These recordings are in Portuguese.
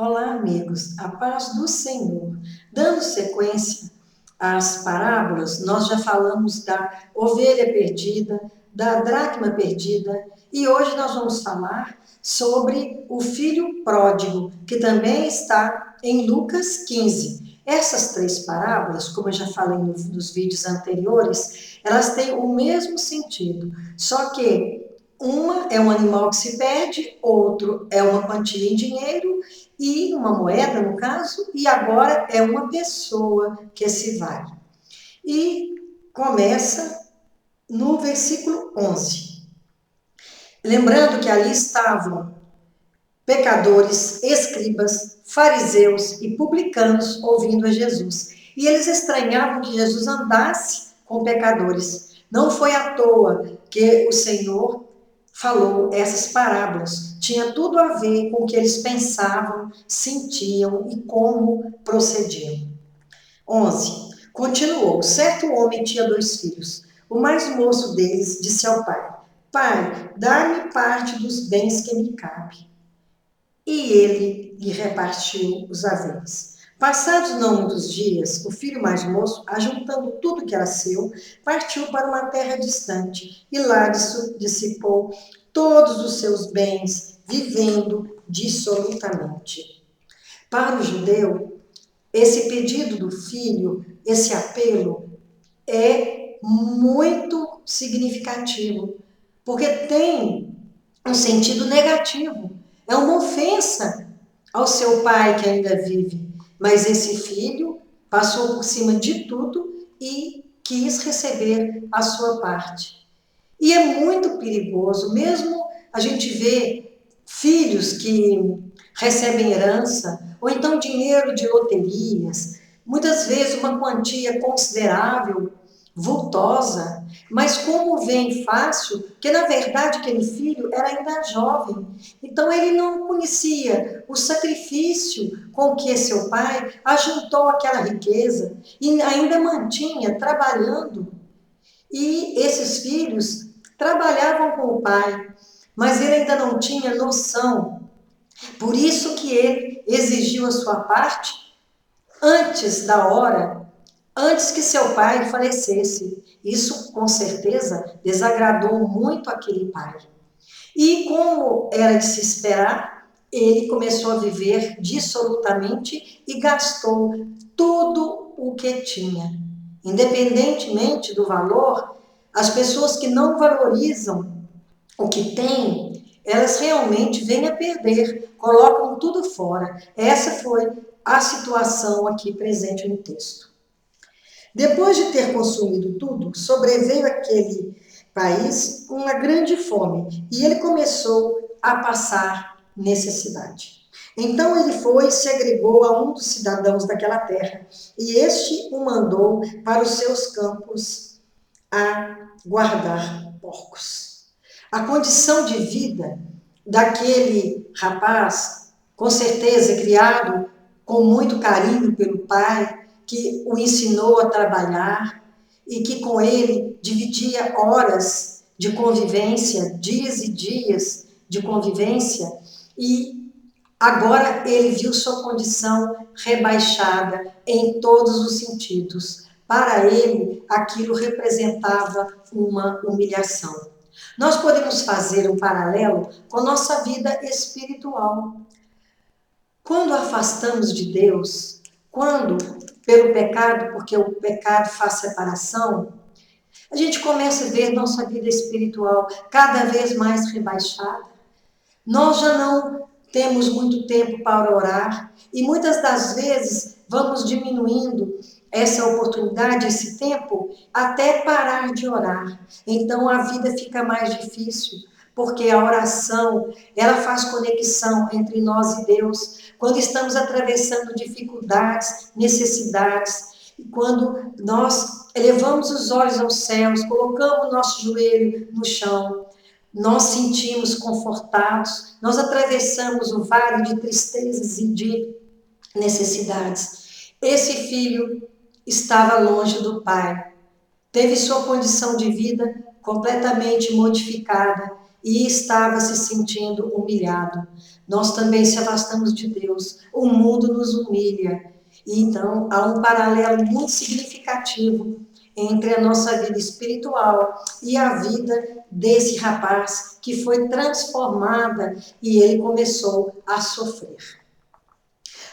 Olá, amigos, a paz do Senhor. Dando sequência às parábolas, nós já falamos da ovelha perdida, da dracma perdida, e hoje nós vamos falar sobre o filho pródigo, que também está em Lucas 15. Essas três parábolas, como eu já falei nos vídeos anteriores, elas têm o mesmo sentido, só que uma é um animal que se perde, outro é uma quantia em dinheiro e uma moeda, no caso, e agora é uma pessoa que se vai. E começa no versículo 11. Lembrando que ali estavam pecadores, escribas, fariseus e publicanos ouvindo a Jesus. E eles estranhavam que Jesus andasse com pecadores. Não foi à toa que o Senhor falou essas parábolas. Tinha tudo a ver com o que eles pensavam, sentiam e como procediam. 11. Continuou: certo homem tinha 2 filhos. O mais moço deles disse ao pai: Pai, dá-me parte dos bens que me cabe. E ele lhe repartiu os haveres. Passados não muitos dias, o filho mais moço, ajuntando tudo que era seu, partiu para uma terra distante e lá dissipou todos os seus bens, vivendo dissolutamente. Para o judeu, esse pedido do filho, esse apelo, é muito significativo, porque tem um sentido negativo. É uma ofensa ao seu pai que ainda vive. Mas esse filho passou por cima de tudo e quis receber a sua parte. E é muito perigoso, mesmo a gente vê filhos que recebem herança, ou então dinheiro de loterias, muitas vezes uma quantia considerável, vultosa, mas como vem fácil, porque na verdade aquele filho era ainda jovem, então ele não conhecia o sacrifício com que seu pai ajuntou aquela riqueza e ainda mantinha trabalhando. E esses filhos trabalhavam com o pai, mas ele ainda não tinha noção. Por isso que ele exigiu a sua parte antes da hora, antes que seu pai falecesse. Isso, com certeza, desagradou muito aquele pai. E como era de se esperar, ele começou a viver dissolutamente e gastou tudo o que tinha. Independentemente do valor, as pessoas que não valorizam o que têm, elas realmente vêm a perder, colocam tudo fora. Essa foi a situação aqui presente no texto. Depois de ter consumido tudo, sobreveio àquele país uma grande fome e ele começou a passar necessidade. Então ele foi e se agregou a um dos cidadãos daquela terra e este o mandou para os seus campos a guardar porcos. A condição de vida daquele rapaz, com certeza criado com muito carinho pelo pai, que o ensinou a trabalhar e que com ele dividia horas de convivência, dias e dias de convivência, e agora ele viu sua condição rebaixada em todos os sentidos. Para ele, aquilo representava uma humilhação. Nós podemos fazer um paralelo com nossa vida espiritual. Quando afastamos de Deus, quando pelo pecado, porque o pecado faz separação, a gente começa a ver nossa vida espiritual cada vez mais rebaixada. Nós já não temos muito tempo para orar e muitas das vezes vamos diminuindo essa oportunidade, esse tempo, até parar de orar. Então a vida fica mais difícil, porque a oração, ela faz conexão entre nós e Deus. Quando estamos atravessando dificuldades, necessidades, quando nós elevamos os olhos aos céus, colocamos o nosso joelho no chão, nós sentimos confortados, nós atravessamos o vale de tristezas e de necessidades. Esse filho estava longe do pai, teve sua condição de vida completamente modificada e estava se sentindo humilhado. Nós também se afastamos de Deus, o mundo nos humilha. E então há um paralelo muito significativo entre a nossa vida espiritual e a vida desse rapaz que foi transformada e ele começou a sofrer.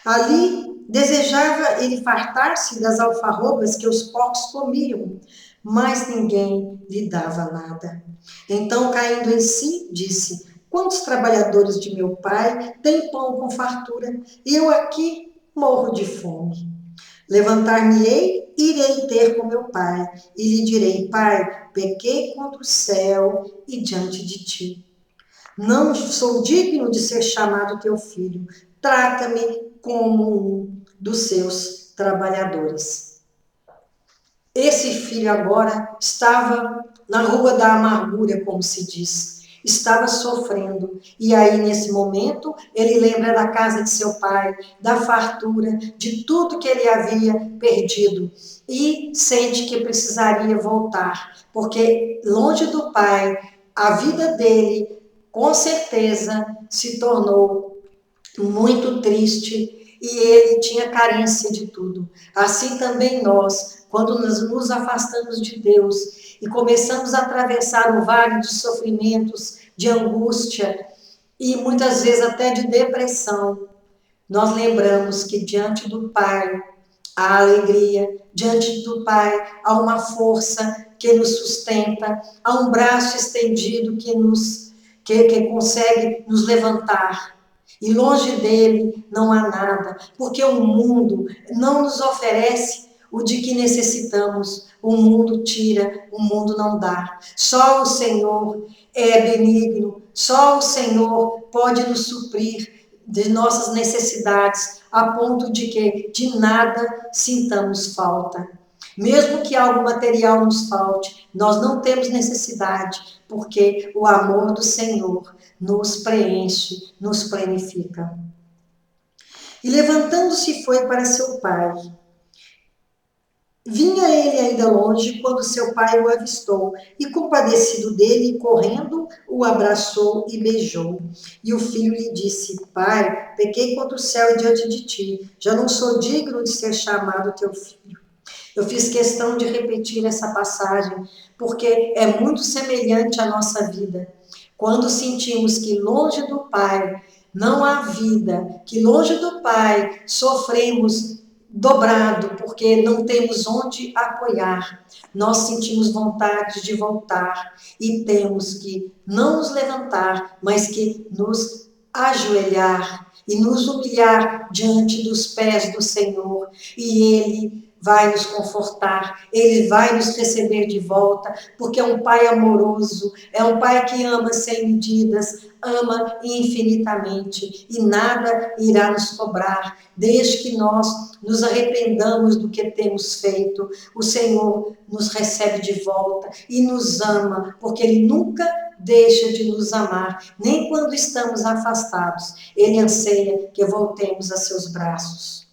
Ali desejava ele fartar-se das alfarrobas que os porcos comiam, mas ninguém lhe dava nada. Então, caindo em si, disse: quantos trabalhadores de meu pai têm pão com fartura, e eu aqui morro de fome. Levantar-me-ei, irei ter com meu pai, e lhe direi: pai, pequei contra o céu e diante de ti. Não sou digno de ser chamado teu filho. Trata-me como um dos seus trabalhadores. Esse filho agora estava na rua da amargura, como se diz. Estava sofrendo. E aí, nesse momento, ele lembra da casa de seu pai, da fartura, de tudo que ele havia perdido. E sente que precisaria voltar, porque longe do pai, a vida dele, com certeza, se tornou muito triste e ele tinha carência de tudo. Assim também nós, quando nos afastamos de Deus e começamos a atravessar o vale de sofrimentos, de angústia e muitas vezes até de depressão, nós lembramos que diante do Pai há alegria, diante do Pai há uma força que nos sustenta, há um braço estendido que consegue nos levantar. E longe dele não há nada, porque o mundo não nos oferece o de que necessitamos. O mundo tira, o mundo não dá. Só o Senhor é benigno, só o Senhor pode nos suprir de nossas necessidades, a ponto de que de nada sintamos falta. Mesmo que algo material nos falte, nós não temos necessidade, porque o amor do Senhor nos preenche, nos plenifica. E levantando-se foi para seu pai. Vinha ele ainda longe quando seu pai o avistou, e compadecido dele, correndo, o abraçou e beijou. E o filho lhe disse: pai, pequei contra o céu e diante de ti, já não sou digno de ser chamado teu filho. Eu fiz questão de repetir essa passagem, porque é muito semelhante à nossa vida. Quando sentimos que longe do Pai não há vida, que longe do Pai sofremos dobrado, porque não temos onde apoiar, nós sentimos vontade de voltar e temos que não nos levantar, mas que nos ajoelhar e nos humilhar diante dos pés do Senhor, e Ele vai nos confortar, Ele vai nos receber de volta, porque é um Pai amoroso, é um Pai que ama sem medidas, ama infinitamente, e nada irá nos cobrar, desde que nós nos arrependamos do que temos feito. O Senhor nos recebe de volta e nos ama, porque Ele nunca deixa de nos amar, nem quando estamos afastados. Ele anseia que voltemos a seus braços.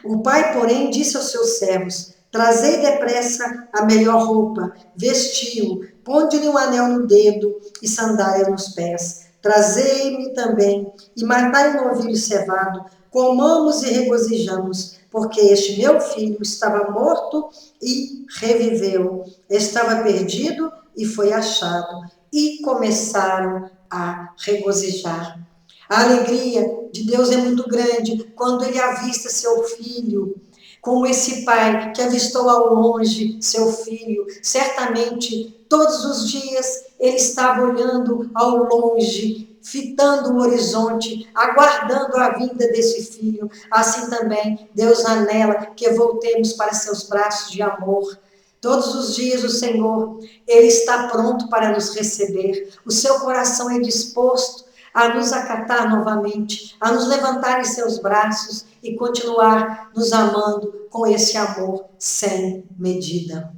O pai, porém, disse aos seus servos: trazei depressa a melhor roupa, vestiu, ponde-lhe um anel no dedo e sandália nos pés. Trazei-me também e matai um novilho cevado, comamos e regozijamos, porque este meu filho estava morto e reviveu, estava perdido e foi achado. E começaram a regozijar. A alegria de Deus é muito grande quando ele avista seu filho, como esse pai que avistou ao longe seu filho. Certamente, todos os dias, ele estava olhando ao longe, fitando o horizonte, aguardando a vinda desse filho. Assim também, Deus anela que voltemos para seus braços de amor. Todos os dias o Senhor, Ele está pronto para nos receber. O seu coração é disposto a nos acatar novamente, a nos levantar em seus braços e continuar nos amando com esse amor sem medida.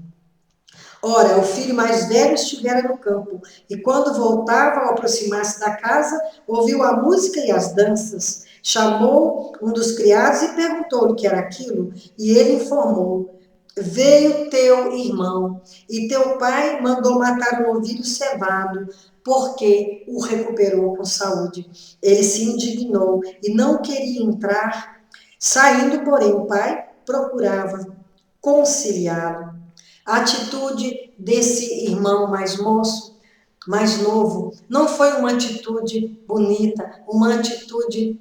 Ora, o filho mais velho estivera no campo, e quando voltava, ao aproximar-se da casa, ouviu a música e as danças. Chamou um dos criados e perguntou-lhe o que era aquilo, e ele informou. veio teu irmão, e teu pai mandou matar um novilho cevado, porque o recuperou com saúde. Ele se indignou e não queria entrar. Saindo, porém, o pai procurava conciliá-lo. A atitude desse irmão mais moço, mais novo, não foi uma atitude bonita, uma atitude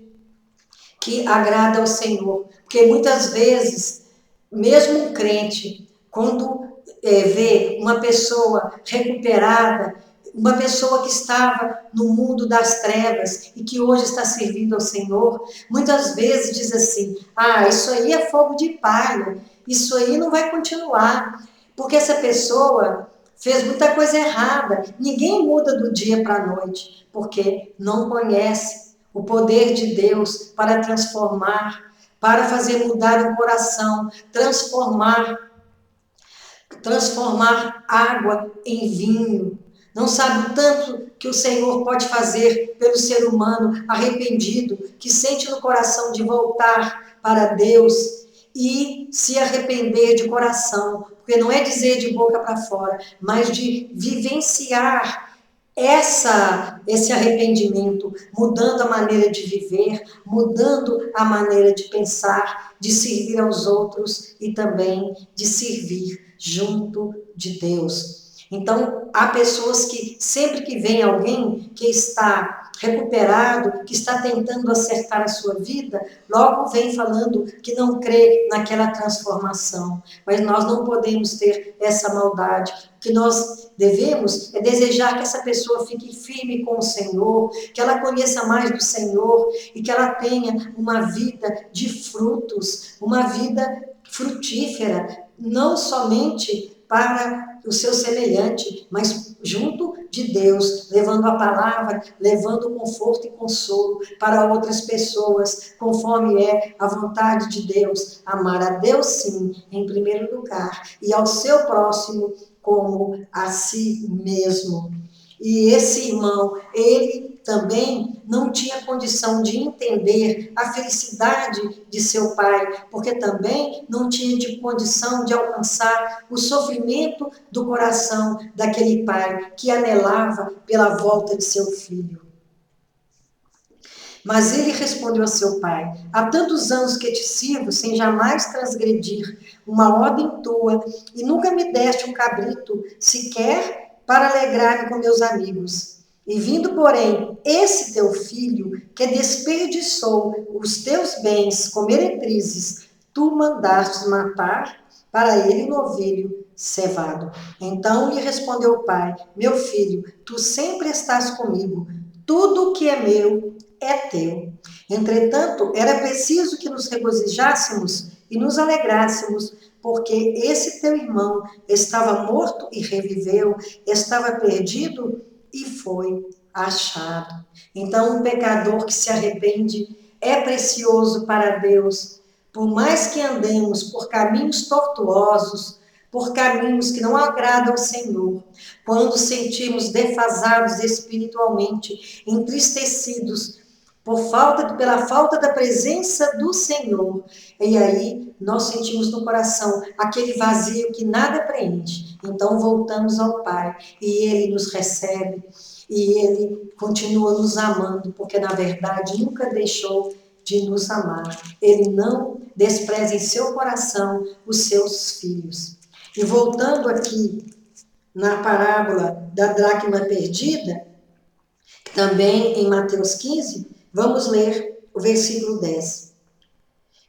que agrada ao Senhor. Porque muitas vezes, mesmo um crente, quando vê uma pessoa recuperada, uma pessoa que estava no mundo das trevas e que hoje está servindo ao Senhor, muitas vezes diz assim: ah, isso aí é fogo de palha, isso aí não vai continuar, porque essa pessoa fez muita coisa errada. Ninguém muda do dia para a noite, porque não conhece o poder de Deus para transformar, para fazer mudar o coração, transformar água em vinho. Não sabe o tanto que o Senhor pode fazer pelo ser humano arrependido, que sente no coração de voltar para Deus e se arrepender de coração, porque não é dizer de boca para fora, mas de vivenciar esse arrependimento, mudando a maneira de viver, mudando a maneira de pensar, de servir aos outros e também de servir junto de Deus. Então, há pessoas que sempre que vem alguém que está recuperado, que está tentando acertar a sua vida, logo vem falando que não crê naquela transformação. Mas nós não podemos ter essa maldade. O que nós devemos é desejar que essa pessoa fique firme com o Senhor, que ela conheça mais do Senhor e que ela tenha uma vida de frutos, uma vida frutífera, não somente para o seu semelhante, mas junto de Deus, levando a palavra, levando conforto e consolo para outras pessoas, conforme é a vontade de Deus. Amar a Deus, sim, em primeiro lugar, e ao seu próximo como a si mesmo. E esse irmão, ele também não tinha condição de entender a felicidade de seu pai, porque também não tinha de condição de alcançar o sofrimento do coração daquele pai que anelava pela volta de seu filho. Mas ele respondeu a seu pai: há tantos anos que te sirvo sem jamais transgredir uma ordem tua, e nunca me deste um cabrito sequer para alegrar-me com meus amigos. E vindo, porém, esse teu filho, que desperdiçou os teus bens com meretrizes, tu mandaste matar para ele um novilho cevado. Então lhe respondeu o pai: meu filho, tu sempre estás comigo, tudo o que é meu é teu. Entretanto, era preciso que nos regozijássemos e nos alegrássemos, porque esse teu irmão estava morto e reviveu, estava perdido e foi achado. Então, um pecador que se arrepende é precioso para Deus. Por mais que andemos por caminhos tortuosos, por caminhos que não agradam ao Senhor, quando sentimos defasados espiritualmente, entristecidos, pela falta da presença do Senhor. E aí nós sentimos no coração aquele vazio que nada preenche. Então voltamos ao Pai e Ele nos recebe e Ele continua nos amando, porque na verdade nunca deixou de nos amar. Ele não despreza em seu coração os seus filhos. E voltando aqui na parábola da dracma perdida, também em Mateus 15, vamos ler o versículo 10.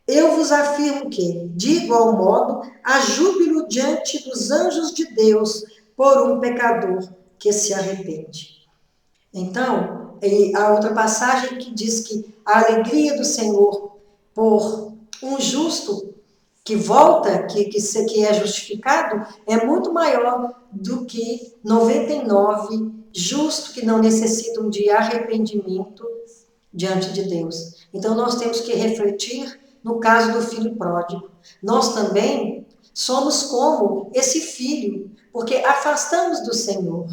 Eu vos afirmo que, de igual modo, há júbilo diante dos anjos de Deus por um pecador que se arrepende. Então, a outra passagem que diz que a alegria do Senhor por um justo que volta, que é justificado, é muito maior do que 99 justos que não necessitam de arrependimento diante de Deus. Então, nós temos que refletir no caso do filho pródigo. Nós também somos como esse filho, porque afastamos do Senhor.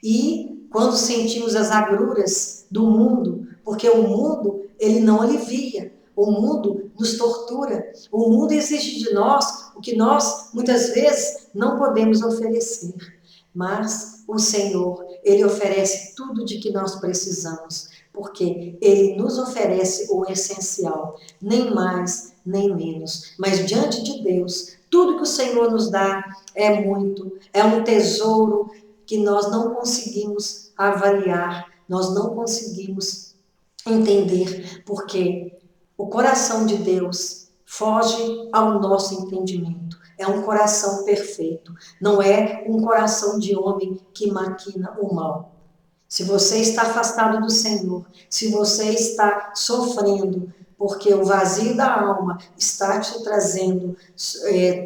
E quando sentimos as agruras do mundo, porque o mundo, ele não alivia. O mundo nos tortura. O mundo exige de nós o que nós, muitas vezes, não podemos oferecer. Mas o Senhor, Ele oferece tudo de que nós precisamos, porque Ele nos oferece o essencial, nem mais, nem menos. Mas diante de Deus, tudo que o Senhor nos dá é muito, é um tesouro que nós não conseguimos avaliar, nós não conseguimos entender, porque o coração de Deus foge ao nosso entendimento. É um coração perfeito, não é um coração de homem que maquina o mal. Se você está afastado do Senhor, se você está sofrendo, porque o vazio da alma está te trazendo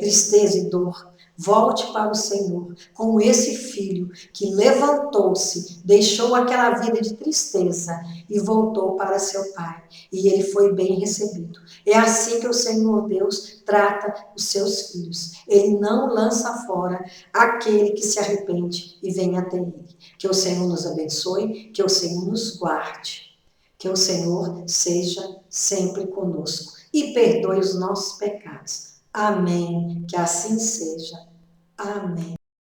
tristeza e dor, volte para o Senhor, como esse filho que levantou-se, deixou aquela vida de tristeza e voltou para seu pai. E ele foi bem recebido. É assim que o Senhor Deus trata os seus filhos. Ele não lança fora aquele que se arrepende e vem até ele. Que o Senhor nos abençoe, que o Senhor nos guarde, que o Senhor seja sempre conosco e perdoe os nossos pecados. Amém. Que assim seja. Amém.